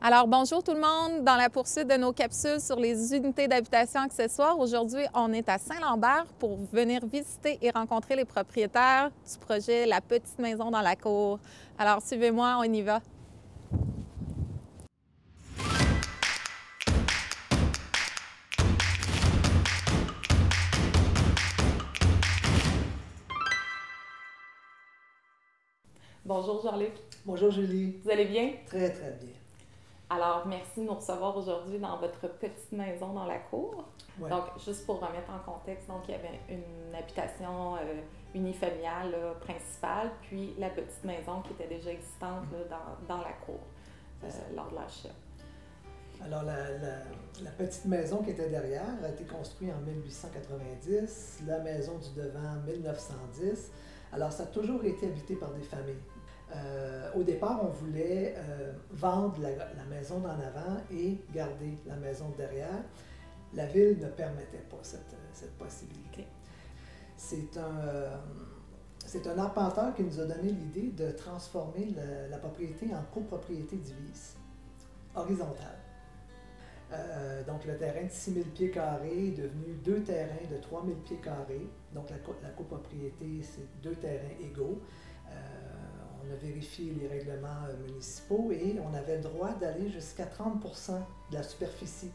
Alors, bonjour tout le monde. Dans la poursuite de nos capsules sur les unités d'habitation accessoires, aujourd'hui, on est à Saint-Lambert pour venir visiter et rencontrer les propriétaires du projet La Petite Maison dans la Cour. Alors, suivez-moi, on y va. Bonjour Jean-Luc. Bonjour Julie. Vous allez bien? Très, très bien. Alors, merci de nous recevoir aujourd'hui dans votre petite maison dans la cour. Ouais. Donc, juste pour remettre en contexte, donc il y avait une habitation unifamiliale principale, puis la petite maison qui était déjà existante là, dans la cour lors de l'achat. Alors, la petite maison qui était derrière a été construite en 1890, la maison du devant en 1910. Alors, ça a toujours été habité par des familles. Au départ, on voulait vendre la maison d'en avant et garder la maison de derrière. La ville ne permettait pas cette possibilité. Okay. C'est un arpenteur qui nous a donné l'idée de transformer la propriété en copropriété divise, horizontale. Donc le terrain de 6 000 pieds carrés est devenu 2 terrains de 3 000 pieds carrés. Donc la copropriété, c'est 2 terrains égaux. On a vérifié les règlements municipaux et on avait le droit d'aller jusqu'à 30 % de la superficie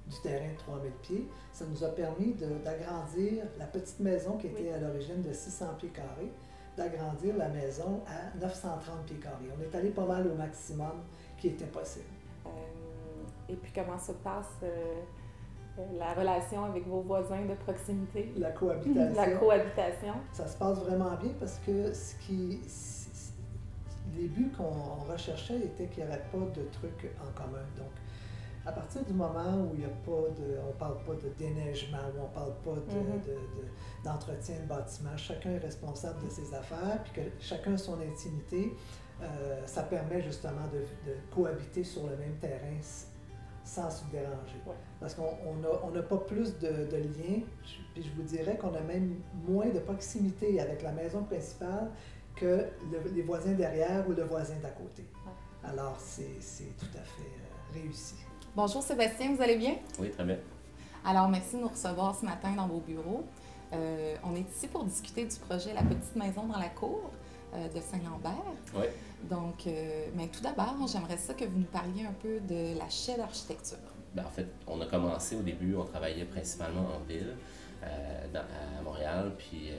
du terrain de 3 000 pieds. Ça nous a permis d'agrandir la petite maison qui était à l'origine de 600 pieds carrés, d'agrandir la maison à 930 pieds carrés. On est allé pas mal au maximum qui était possible. Et puis comment se passe la relation avec vos voisins de proximité? La cohabitation. La cohabitation. Ça se passe vraiment bien parce que les buts qu'on recherchait était qu'il n'y aurait pas de trucs en commun. Donc, à partir du moment où il y a pas on ne parle pas de déneigement, où on ne parle pas d'entretien de bâtiment, chacun est responsable de ses affaires, puis que chacun a son intimité, ça permet justement de cohabiter sur le même terrain sans se déranger. Ouais. Parce qu'on n'a pas plus de liens, puis je vous dirais qu'on a même moins de proximité avec la maison principale que les voisins derrière ou le voisin d'à côté. Ouais. Alors, c'est tout à fait réussi. Bonjour Sébastien, vous allez bien? Oui, très bien. Alors, merci de nous recevoir ce matin dans vos bureaux. On est ici pour discuter du projet La Petite Maison dans la Cour de Saint-Lambert. Oui. Donc, mais tout d'abord, j'aimerais ça que vous nous parliez un peu de la chaire d'architecture. Bien, en fait, on a commencé au début, on travaillait principalement en ville, à Montréal, puis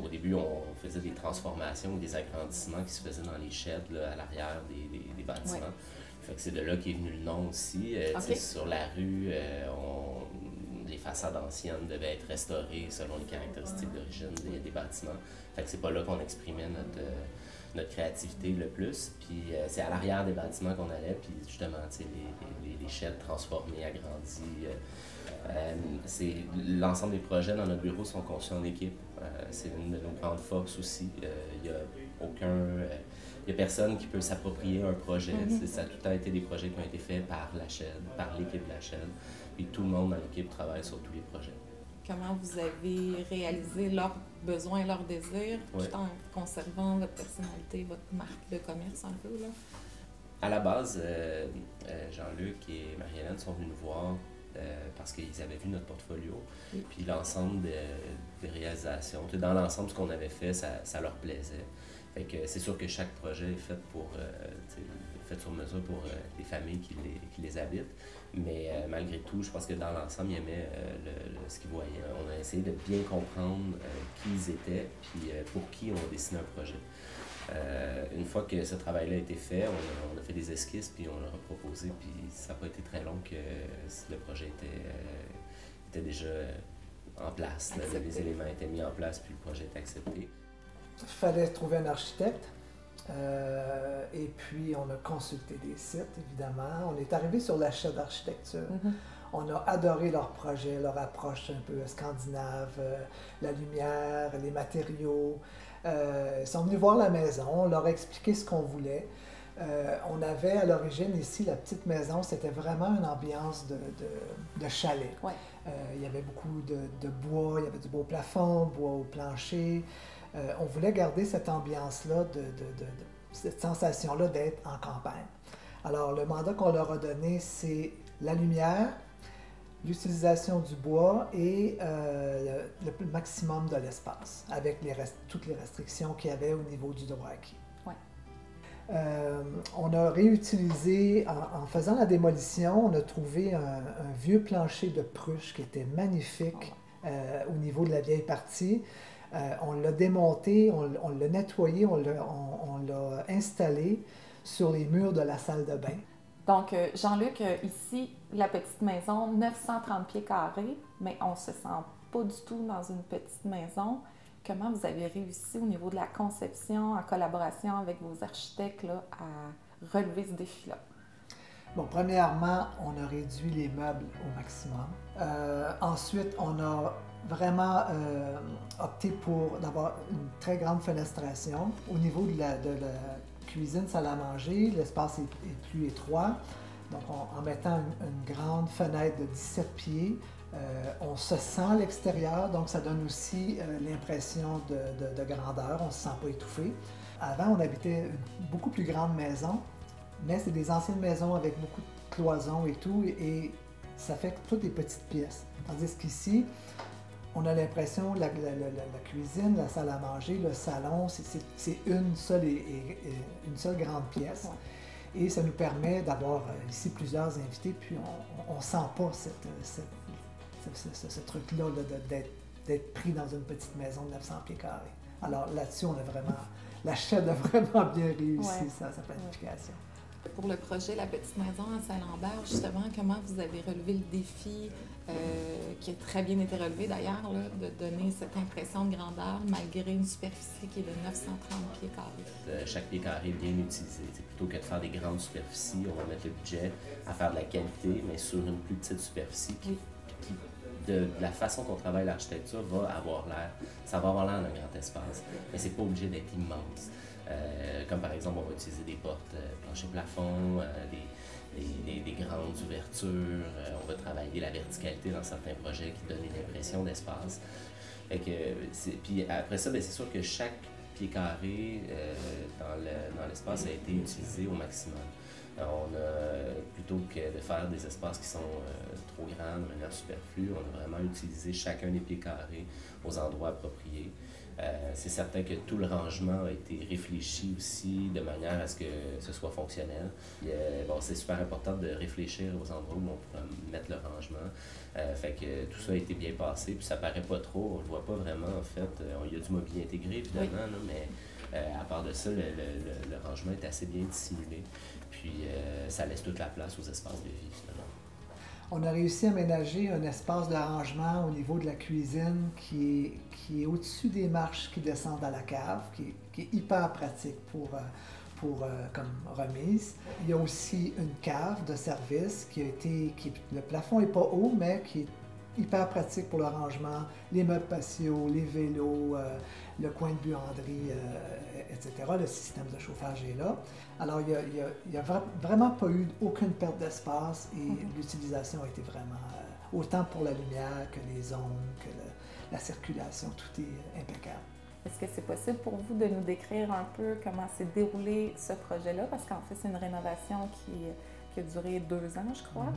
au début, on faisait des transformations ou des agrandissements qui se faisaient dans les sheds là, à l'arrière des bâtiments. Ouais. Fait que c'est de là qu'est venu le nom aussi. Okay. Sur la rue, les façades anciennes devaient être restaurées selon les caractéristiques d'origine des bâtiments. Fait que c'est pas là qu'on exprimait notre créativité le plus. Puis c'est à l'arrière des bâtiments qu'on allait, puis justement, les sheds transformés, agrandis. L'ensemble des projets dans notre bureau sont conçus en équipe. C'est une de nos grandes forces aussi. Il n'y a personne qui peut s'approprier un projet. Mm-hmm. Ça a tout le temps été des projets qui ont été faits par la chaîne, par l'équipe de la chaîne. Puis tout le monde dans l'équipe travaille sur tous les projets. Comment vous avez réalisé leurs besoins, leurs désirs, tout en conservant votre personnalité, votre marque de commerce un peu, là? À la base, Jean-Luc et Marie-Hélène sont venus nous voir parce qu'ils avaient vu notre portfolio. Oui. Puis l'ensemble des réalisations, dans l'ensemble, ce qu'on avait fait, ça leur plaisait. Fait que c'est sûr que chaque projet est fait fait sur mesure pour les familles qui les habitent. Mais malgré tout, je pense que dans l'ensemble, ils aimaient ce qu'ils voyaient. On a essayé de bien comprendre qui ils étaient, puis pour qui on dessinait un projet. Une fois que ce travail-là a été fait, on a fait des esquisses, puis on leur a proposé, puis ça n'a pas été très long que le projet était déjà en place. Les éléments étaient mis en place, puis le projet était accepté. Il fallait trouver un architecte. Et puis, on a consulté des sites, évidemment. On est arrivé sur la chaire d'architecture. Mm-hmm. On a adoré leur projet, leur approche un peu scandinave, la lumière, les matériaux. Ils sont venus voir la maison, on leur a expliqué ce qu'on voulait. On avait à l'origine ici, la petite maison, c'était vraiment une ambiance de chalet. Ouais. Il y avait beaucoup de bois, il y avait du beau plafond, bois au plancher. On voulait garder cette ambiance-là, cette sensation-là d'être en campagne. Alors, le mandat qu'on leur a donné, c'est la lumière, l'utilisation du bois et le maximum de l'espace, avec toutes les restrictions qu'il y avait au niveau du droit acquis. Ouais. On a réutilisé, en faisant la démolition, on a trouvé un vieux plancher de pruche qui était magnifique au niveau de la vieille partie. On l'a démonté, on l'a nettoyé, on l'a installé sur les murs de la salle de bain. Donc, Jean-Luc, ici, la petite maison, 930 pieds carrés, mais on ne se sent pas du tout dans une petite maison. Comment vous avez réussi au niveau de la conception, en collaboration avec vos architectes, là, à relever ce défi-là? Bon, premièrement, on a réduit les meubles au maximum. Ensuite, on a vraiment opté pour d'avoir une très grande fenestration. Au niveau de la cuisine, salle à manger, l'espace est plus étroit. Donc, en mettant une grande fenêtre de 17 pieds, on se sent à l'extérieur, donc ça donne aussi l'impression de grandeur, on ne se sent pas étouffé. Avant, on habitait une beaucoup plus grande maison, mais c'est des anciennes maisons avec beaucoup de cloisons et tout, et ça fait toutes des petites pièces. Tandis qu'ici, on a l'impression que la cuisine, la salle à manger, le salon, c'est une seule grande pièce. Ouais. Et ça nous permet d'avoir ici plusieurs invités, puis on ne sent pas ce truc-là d'être pris dans une petite maison de 900 pieds carrés. Alors là-dessus, la chaîne a vraiment bien réussi sa planification. Pour le projet La Petite Maison à Saint-Lambert, justement, comment vous avez relevé le défi, qui a très bien été relevé d'ailleurs, de donner cette impression de grandeur malgré une superficie qui est de 930 pieds carrés? Chaque pied carré est bien utilisé. Plutôt que de faire des grandes superficies, on va mettre le budget à faire de la qualité, mais sur une plus petite superficie qui de la façon qu'on travaille l'architecture, ça va avoir l'air d'un grand espace, mais c'est pas obligé d'être immense. Comme par exemple, on va utiliser des portes plancher-plafond, des grandes ouvertures, on va travailler la verticalité dans certains projets qui donnent une impression d'espace. Puis après ça, c'est sûr que chaque pied carré dans l'espace a été utilisé au maximum. Plutôt que de faire des espaces qui sont trop grands, de manière superflue, on a vraiment utilisé chacun des pieds carrés aux endroits appropriés. C'est certain que tout le rangement a été réfléchi aussi de manière à ce que ce soit fonctionnel. C'est super important de réfléchir aux endroits où on pourrait mettre le rangement. Fait que tout ça a été bien passé, puis ça paraît pas trop, on le voit pas vraiment en fait. Il y a du mobilier intégré évidemment, là, mais à part de ça, le rangement est assez bien dissimulé. Puis ça laisse toute la place aux espaces de vie finalement. On a réussi à aménager un espace de rangement au niveau de la cuisine qui est au-dessus des marches qui descendent à la cave, qui est hyper pratique comme remise. Il y a aussi une cave de service le plafond n'est pas haut, mais qui est hyper pratique pour le rangement, les meubles patio, les vélos, le coin de buanderie, etc. Le système de chauffage est là. Alors, il n'y a vraiment pas eu aucune perte d'espace et l'utilisation a été vraiment, autant pour la lumière que les ondes, que la circulation, tout est impeccable. Est-ce que c'est possible pour vous de nous décrire un peu comment s'est déroulé ce projet-là? Parce qu'en fait, c'est une rénovation qui a duré 2 ans, je crois.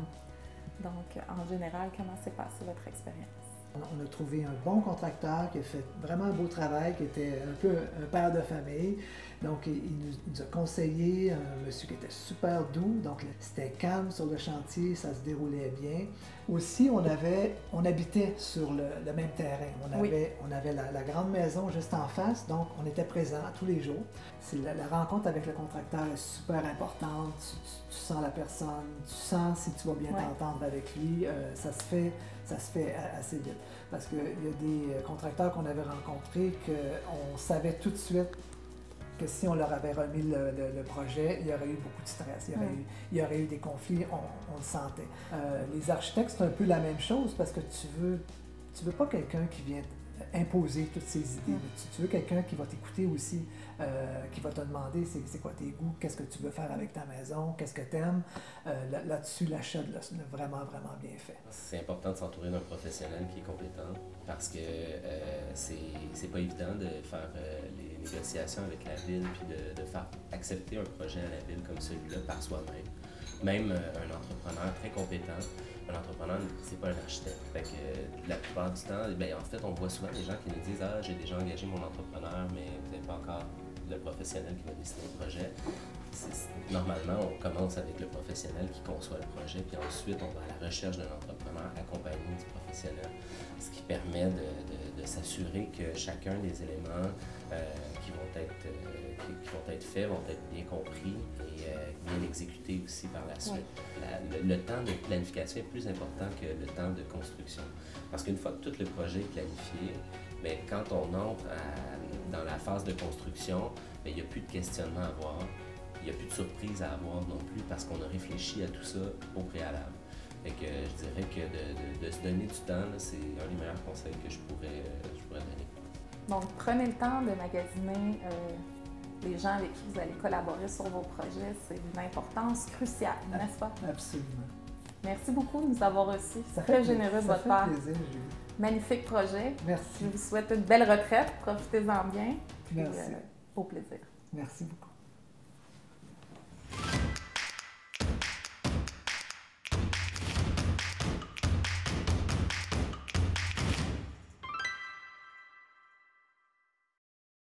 Donc, en général, comment s'est passée votre expérience? On a trouvé un bon contracteur qui a fait vraiment un beau travail, qui était un peu un père de famille. Donc, il nous a conseillé un monsieur qui était super doux. Donc, c'était calme sur le chantier, ça se déroulait bien. Aussi, on habitait sur le même terrain. On avait la grande maison juste en face, donc on était présents tous les jours. La rencontre avec le contracteur est super importante. Tu sens la personne, tu sens si tu vas bien t'entendre avec lui. Ça se fait assez vite. Parce qu'il y a des contracteurs qu'on avait rencontrés qu'on savait tout de suite que si on leur avait remis le projet, il y aurait eu beaucoup de stress, il y aurait eu des conflits, on le sentait. Les architectes, c'est un peu la même chose parce que tu veux pas quelqu'un qui vient imposer toutes ses idées. Tu veux quelqu'un qui va t'écouter aussi, qui va te demander c'est quoi tes goûts, qu'est-ce que tu veux faire avec ta maison, qu'est-ce que tu aimes. Là-dessus, l'achat l'a vraiment, vraiment bien fait. C'est important de s'entourer d'un professionnel qui est compétent parce que c'est pas évident de faire négociations avec la ville, puis de faire accepter un projet à la ville comme celui-là par soi-même. Même un entrepreneur très compétent, un entrepreneur, c'est pas un architecte. Fait que la plupart du temps, bien, en fait, on voit souvent des gens qui nous disent « Ah, j'ai déjà engagé mon entrepreneur, mais vous n'avez pas encore le professionnel qui va dessiner le projet. » Normalement, on commence avec le professionnel qui conçoit le projet, puis ensuite, on va à la recherche d'un entrepreneur accompagné du professionnel. Ce qui permet de s'assurer que chacun des éléments qui vont être faits vont être bien compris et bien exécutés aussi par la suite. Oui. Le temps de planification est plus important que le temps de construction. Parce qu'une fois que tout le projet est planifié, bien, quand on entre dans la phase de construction, bien, il n'y a plus de questionnement à avoir. Il n'y a plus de surprise à avoir non plus parce qu'on a réfléchi à tout ça au préalable. Fait que je dirais que de se donner du temps, c'est un des meilleurs conseils que je pourrais donner. Donc, prenez le temps de magasiner les gens avec qui vous allez collaborer sur vos projets. C'est d'une importance cruciale, n'est-ce pas? Absolument. Merci beaucoup de nous avoir reçus. C'est très généreux de votre part. Ça fait plaisir, Julie. Magnifique projet. Merci. Je vous souhaite une belle retraite. Profitez-en bien. Merci. Au plaisir. Merci beaucoup.